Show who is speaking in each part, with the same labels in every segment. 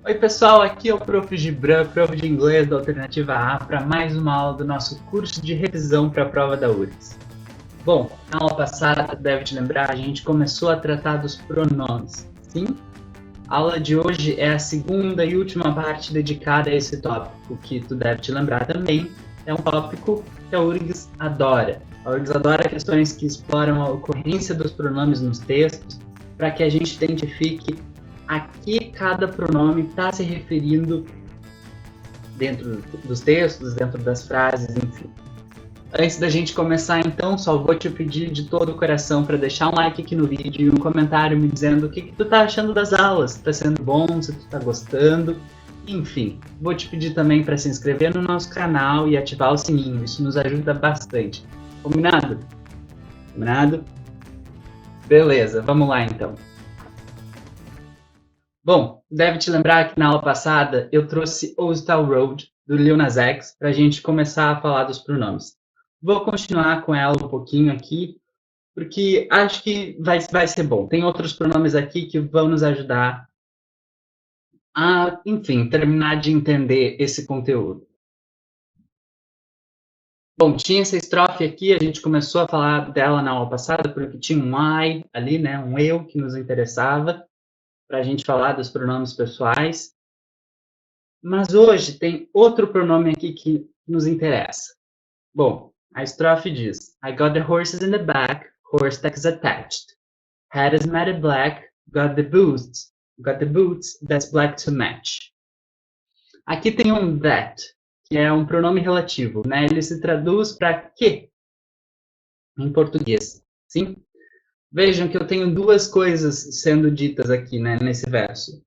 Speaker 1: Oi pessoal, aqui é o Prof. Gibran, prof de inglês da Alternativa A, para mais uma aula do nosso curso de revisão para a prova da URGS. Bom, na aula passada, deve te lembrar, a gente começou a tratar dos pronomes. Sim? A aula de hoje é a segunda e última parte dedicada a esse tópico, que tu deve te lembrar também, é um tópico que a URGS adora. A URGS adora questões que exploram a ocorrência dos pronomes nos textos, para que a gente identifique a que cada pronome está se referindo dentro dos textos, dentro das frases, enfim. Antes da gente começar, então, só vou te pedir de todo o coração para deixar um like aqui no vídeo e um comentário me dizendo o que tu tá achando das aulas, se tá sendo bom, se tu tá gostando, enfim. Vou te pedir também para se inscrever no nosso canal e ativar o sininho, isso nos ajuda bastante. Combinado? Combinado? Beleza, vamos lá então. Bom, deve te lembrar que na aula passada eu trouxe Old Town Road, do Lil Nas X, para a gente começar a falar dos pronomes. Vou continuar com ela um pouquinho aqui, porque acho que vai ser bom. Tem outros pronomes aqui que vão nos ajudar a, enfim, terminar de entender esse conteúdo. Bom, tinha essa estrofe aqui, a gente começou a falar dela na aula passada, porque tinha um I ali, né, um eu que nos interessava, para a gente falar dos pronomes pessoais. Mas hoje tem outro pronome aqui que nos interessa. Bom, a estrofe diz: I got the horses in the back, horse tags attached. Head is matted black, got the boots that's black to match. Aqui tem um that, que é um pronome relativo, né? Ele se traduz para que em português, sim? Vejam que eu tenho duas coisas sendo ditas aqui, né, nesse verso.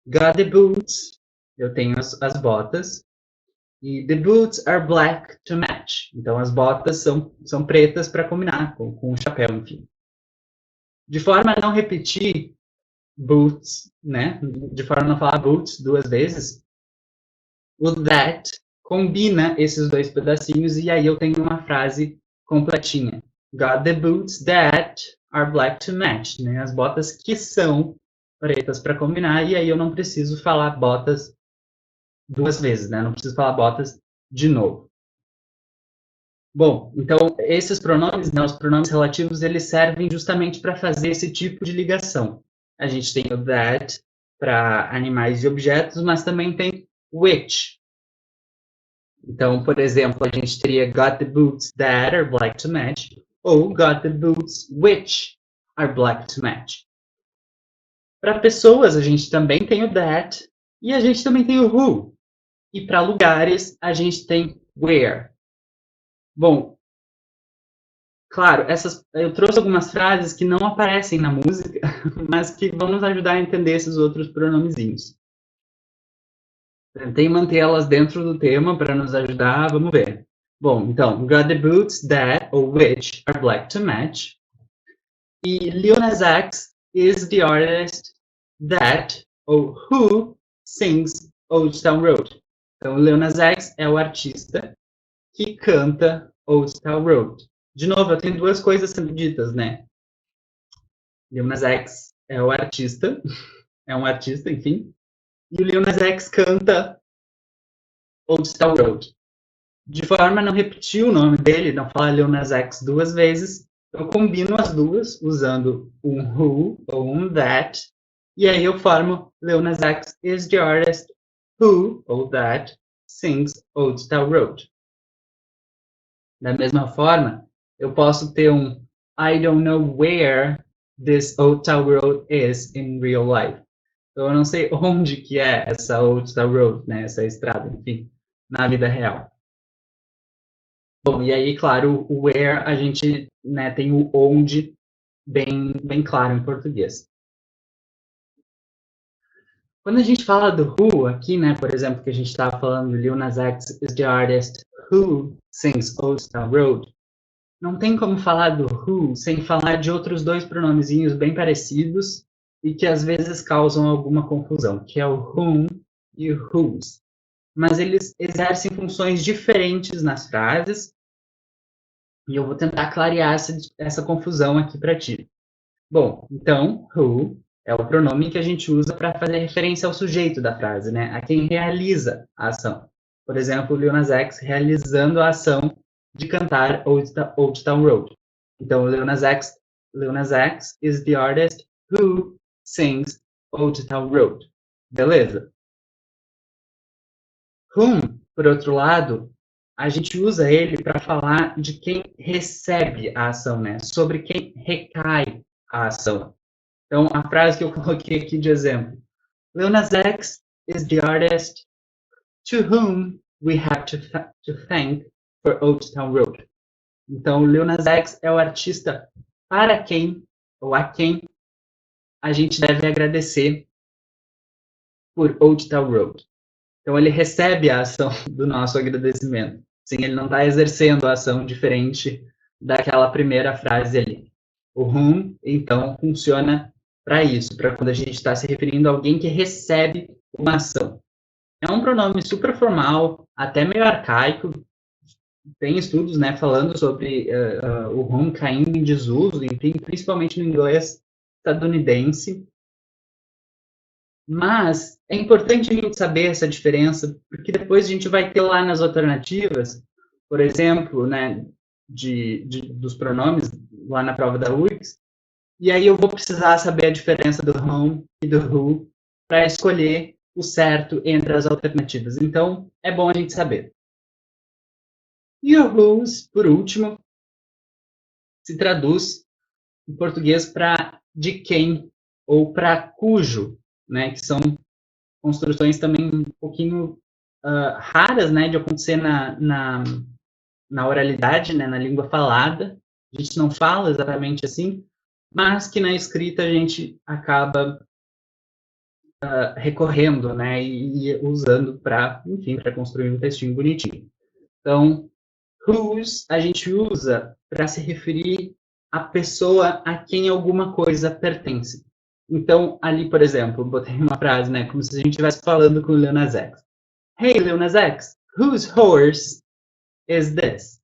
Speaker 1: Got the boots, eu tenho as botas, e the boots are black to match. Então as botas são pretas para combinar com o chapéu, enfim. De forma a não repetir boots, né? De forma a não falar boots duas vezes, o that combina esses dois pedacinhos e aí eu tenho uma frase completinha. Got the boots that are black to match, né? As botas que são pretas para combinar e aí eu não preciso falar botas duas vezes, né? Não preciso falar botas de novo. Bom, então esses pronomes, né, os pronomes relativos, eles servem justamente para fazer esse tipo de ligação. A gente tem o that para animais e objetos, mas também tem which. Então, por exemplo, a gente teria got the boots that are black to match ou got the boots which are black to match. Para pessoas, a gente também tem o that e a gente também tem o who. E para lugares, a gente tem where. Bom, claro, eu trouxe algumas frases que não aparecem na música, mas que vão nos ajudar a entender esses outros pronomezinhos. Tentei mantê-las dentro do tema para nos ajudar, vamos ver. Bom, então, got the boots that or which are black to match. E Lil Nas X is the artist that or who sings Old Town Road. Então, Lil Nas X é o artista que canta Old Town Road. De novo, eu tenho duas coisas sendo ditas, né? Lil Nas X é o artista, é um artista, enfim. E o Lil Nas X canta Old Town Road. De forma a não repetir o nome dele, não falar Lil Nas X duas vezes, eu combino as duas usando um who ou um that, e aí eu formo Lil Nas X is the artist who ou that sings Old Town Road. Da mesma forma, eu posso ter um I don't know where this Old Town Road is in real life. Então, eu não sei onde que é essa Old Town Road, né, essa estrada, enfim, na vida real. Bom, e aí, claro, o where a gente, né, tem o onde bem claro em português. Quando a gente fala do who aqui, né, por exemplo, que a gente estava falando, Lil Nas X is the artist who sings Old Town Road, não tem como falar do who sem falar de outros dois pronomezinhos bem parecidos e que às vezes causam alguma confusão, que é o whom e o whose. Mas eles exercem funções diferentes nas frases e eu vou tentar clarear essa confusão aqui para ti. Bom, então, who é o pronome que a gente usa para fazer referência ao sujeito da frase, né? A quem realiza a ação. Por exemplo, o Lil Nas X realizando a ação de cantar Old Town Road. Então, Lil Nas X is the artist who sings Old Town Road. Beleza? Whom, por outro lado, a gente usa ele para falar de quem recebe a ação, né? Sobre quem recai a ação. Então, a frase que eu coloquei aqui de exemplo. Lil Nas X is the artist to whom we have to thank for Old Town Road. Então, Lil Nas X é o artista para quem, ou a quem, a gente deve agradecer por Old Town Road. Então, ele recebe a ação do nosso agradecimento. Sim, ele não está exercendo a ação diferente daquela primeira frase ali. O whom, então, funciona para isso, para quando a gente está se referindo a alguém que recebe uma ação. É um pronome super formal, até meio arcaico. Tem estudos, né, falando sobre o whom caindo em desuso, enfim, principalmente no inglês estadunidense. Mas é importante a gente saber essa diferença, porque depois a gente vai ter lá nas alternativas, por exemplo, né, dos pronomes, lá na prova da UX, e aí eu vou precisar saber a diferença do whom e do who para escolher o certo entre as alternativas. Então, é bom a gente saber. E o whose, por último, se traduz em português para de quem ou para cujo, né, que são construções também um pouquinho raras, né, de acontecer na oralidade, né, na língua falada. A gente não fala exatamente assim, mas que na escrita a gente acaba recorrendo, né, e usando para, enfim, para construir um textinho bonitinho. Então, whose a gente usa para se referir à pessoa a quem alguma coisa pertence. Então, ali, por exemplo, botei uma frase, né, como se a gente estivesse falando com o Lil Nas X. Hey, Lil Nas X, whose horse is this?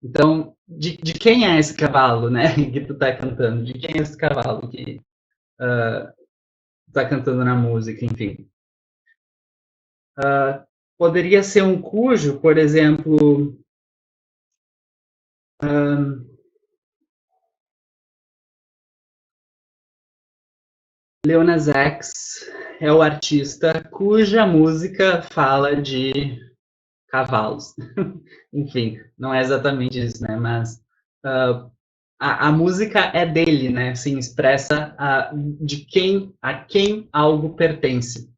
Speaker 1: Então, de quem é esse cavalo, né, que tu tá cantando? De quem é esse cavalo que tu tá cantando na música, enfim. Poderia ser um cujo, por exemplo, Lil Nas X é o artista cuja música fala de cavalos. Enfim, não é exatamente isso, né? Mas a música é dele, né? Assim, expressa a quem algo pertence.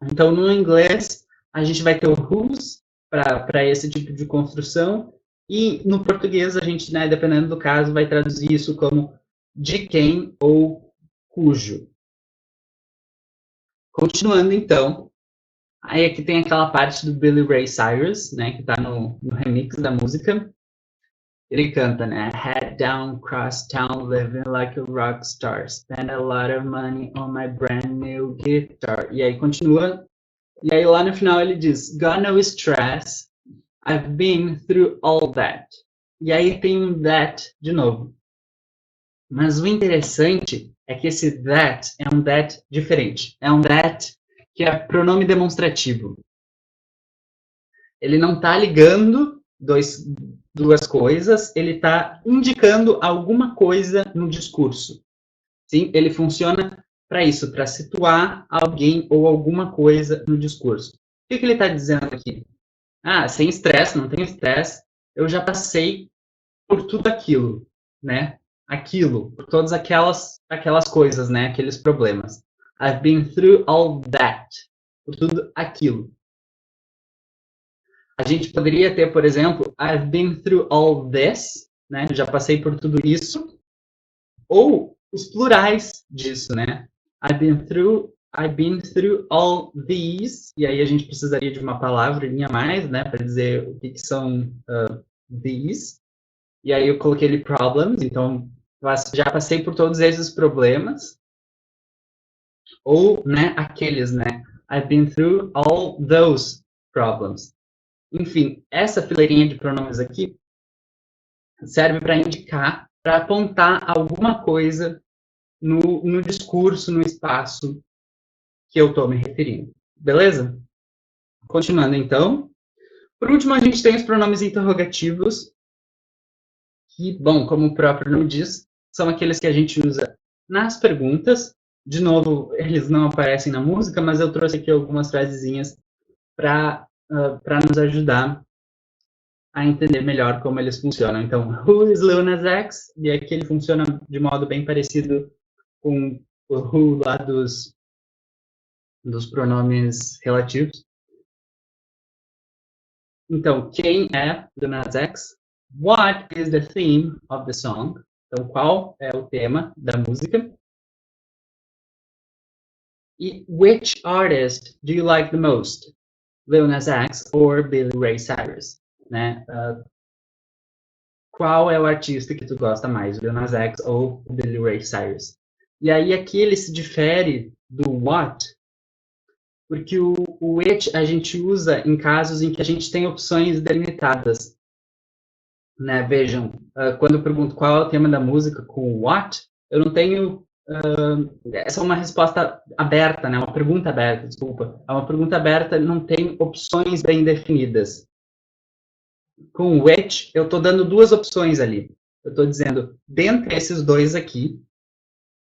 Speaker 1: Então, no inglês, a gente vai ter o whose para esse tipo de construção, e no português, a gente, né, dependendo do caso, vai traduzir isso como de quem ou cujo. Continuando, então, aí aqui tem aquela parte do Billy Ray Cyrus, né, que está no remix da música. Ele canta, né, head down, cross town, living like a rock star, spend a lot of money on my brand new guitar. E aí continua, e aí lá no final ele diz, got no stress, I've been through all that. E aí tem um that de novo. Mas o interessante é que esse that é um that diferente. É um that que é pronome demonstrativo. Ele não está ligando duas coisas, ele está indicando alguma coisa no discurso. Sim, ele funciona para isso, para situar alguém ou alguma coisa no discurso. O que ele está dizendo aqui? Ah, sem estresse, não tenho estresse, eu já passei por tudo aquilo, né? Aquilo, por todas aquelas coisas, né? Aqueles problemas. I've been through all that. Por tudo aquilo. A gente poderia ter, por exemplo, I've been through all this, né? Já passei por tudo isso. Ou os plurais disso, né? I've been through all these. E aí a gente precisaria de uma palavrinha a mais, né? Para dizer o que são these. E aí eu coloquei ali problems, então já passei por todos esses problemas. Ou, né, aqueles, né? I've been through all those problems. Enfim, essa fileirinha de pronomes aqui serve para indicar, para apontar alguma coisa no discurso, no espaço que eu estou me referindo. Beleza? Continuando, então. Por último, a gente tem os pronomes interrogativos, que, bom, como o próprio nome diz, são aqueles que a gente usa nas perguntas. De novo, eles não aparecem na música, mas eu trouxe aqui algumas frasezinhas para nos ajudar a entender melhor como eles funcionam. Então, who is Lil Nas X? E aqui ele funciona de modo bem parecido com o who lá dos pronomes relativos. Então, quem é Lil Nas X? What is the theme of the song? Então, qual é o tema da música? E which artist do you like the most? Lil Nas X or Billy Ray Cyrus? Né? Qual é o artista que tu gosta mais, Lil Nas X ou Billy Ray Cyrus? E aí aqui ele se difere do what, porque o which a gente usa em casos em que a gente tem opções delimitadas. Né? Vejam, quando eu pergunto qual é o tema da música com what, eu não tenho essa é uma resposta aberta, né? Uma pergunta aberta, desculpa. É uma pergunta aberta, não tem opções bem definidas. Com which, eu estou dando duas opções ali. Eu estou dizendo, dentre esses dois aqui,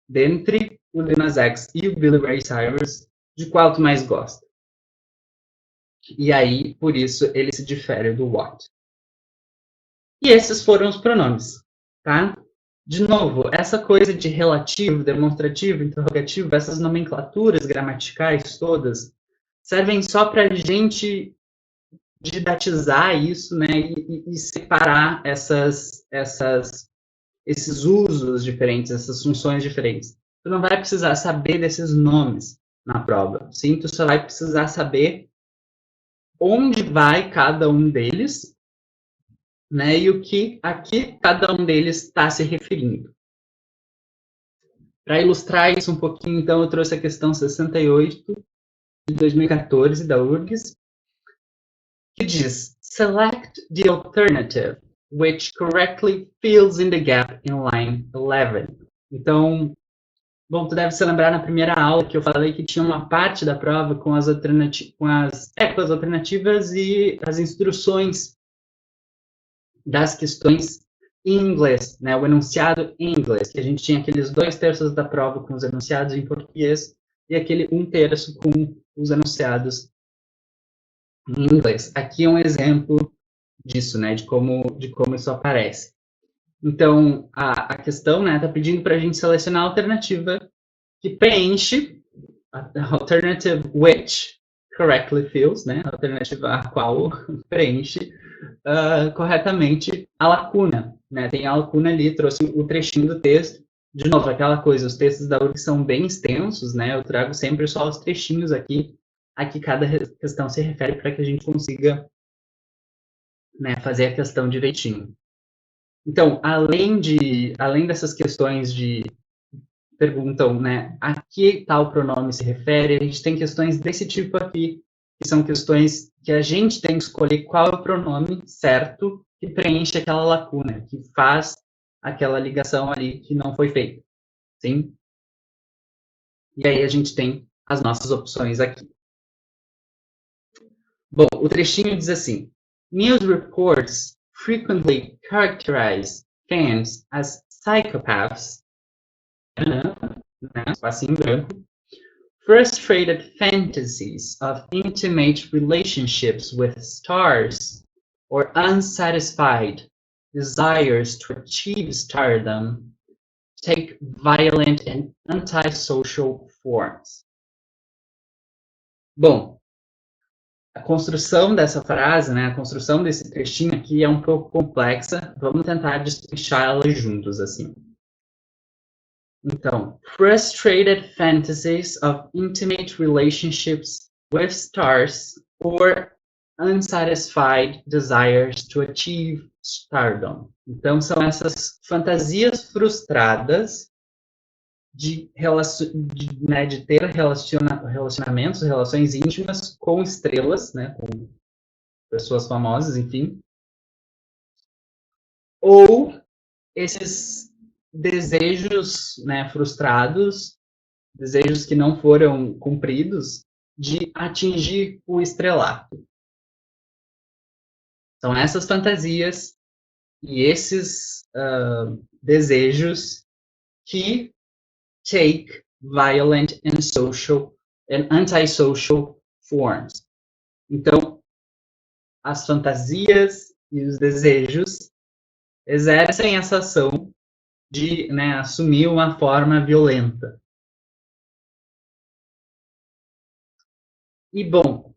Speaker 1: dentre o Lil Nas X e o Billy Ray Cyrus, de qual tu mais gosta? E aí, por isso, ele se difere do what. E esses foram os pronomes, tá? De novo, essa coisa de relativo, demonstrativo, interrogativo, essas nomenclaturas gramaticais todas, servem só para a gente didatizar isso, né, e separar esses usos diferentes, essas funções diferentes. Tu não vai precisar saber desses nomes na prova, sim? Tu só vai precisar saber onde vai cada um deles, né, e o que aqui cada um deles está se referindo. Para ilustrar isso um pouquinho, então, eu trouxe a questão 68 de 2014 da URGS, que diz: select the alternative which correctly fills in the gap in line 11. Então, bom, tu deve se lembrar na primeira aula que eu falei que tinha uma parte da prova com as alternativas e as instruções das questões em inglês, né, o enunciado em inglês, que a gente tinha aqueles 2/3 da prova com os enunciados em português e aquele 1/3 com os enunciados em inglês. Aqui é um exemplo disso, né, de como isso aparece. Então, a questão, né, está pedindo para a gente selecionar a alternativa que preenche, a alternative which correctly fills, né, a alternativa a qual preenche corretamente a lacuna, né, tem a lacuna ali, trouxe o trechinho do texto, de novo, aquela coisa, os textos da URG são bem extensos, né, eu trago sempre só os trechinhos aqui, a que cada questão se refere para que a gente consiga, né, fazer a questão direitinho. Então, além dessas questões de perguntam, né, a que tal pronome se refere, a gente tem questões desse tipo aqui, que são questões que a gente tem que escolher qual é o pronome certo que preenche aquela lacuna, que faz aquela ligação ali que não foi feita, sim? E aí a gente tem as nossas opções aqui. Bom, o trechinho diz assim: news reports frequently characterize fans as psychopaths, né, espacinho em branco, frustrated fantasies of intimate relationships with stars, or unsatisfied desires to achieve stardom, take violent and antisocial forms. Bom, a construção dessa frase, né, a construção desse trechinho aqui é um pouco complexa. Vamos tentar destrinchá-la juntos, assim. Então, frustrated fantasies of intimate relationships with stars or unsatisfied desires to achieve stardom. Então, são essas fantasias frustradas de ter relacionamentos, relações íntimas com estrelas, né, com pessoas famosas, enfim, ou esses desejos, né, frustrados, desejos que não foram cumpridos, de atingir o estrelato. São essas fantasias e esses desejos que take violent and antisocial forms. Então, as fantasias e os desejos exercem essa ação de, né, assumir uma forma violenta. E, bom,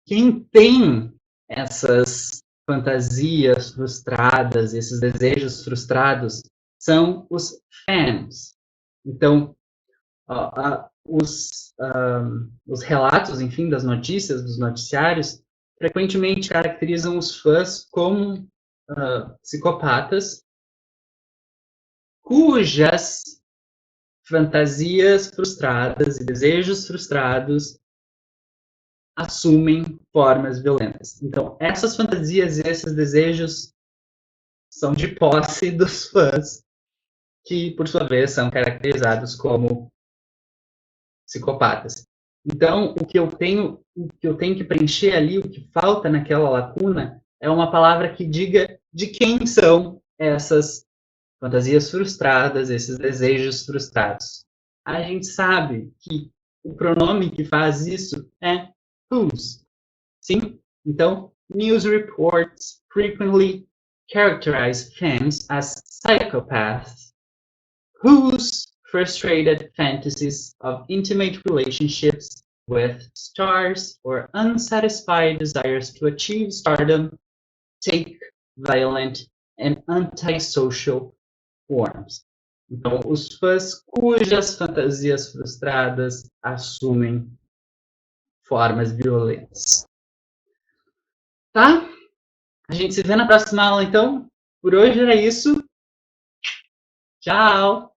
Speaker 1: quem tem essas fantasias frustradas, esses desejos frustrados, são os fans. Então, os relatos, enfim, das notícias, dos noticiários, frequentemente caracterizam os fãs como psicopatas cujas fantasias frustradas e desejos frustrados assumem formas violentas. Então, essas fantasias e esses desejos são de posse dos fãs, que, por sua vez, são caracterizados como psicopatas. Então, o que eu tenho que preencher ali, o que falta naquela lacuna, é uma palavra que diga de quem são essas fantasias frustradas, esses desejos frustrados. A gente sabe que o pronome que faz isso é whose. Sim? Então, news reports frequently characterize fans as psychopaths whose frustrated fantasies of intimate relationships with stars or unsatisfied desires to achieve stardom take violent and antisocial forms. Então, os fãs cujas fantasias frustradas assumem formas violentas. Tá? A gente se vê na próxima aula, então. Por hoje era isso. Tchau!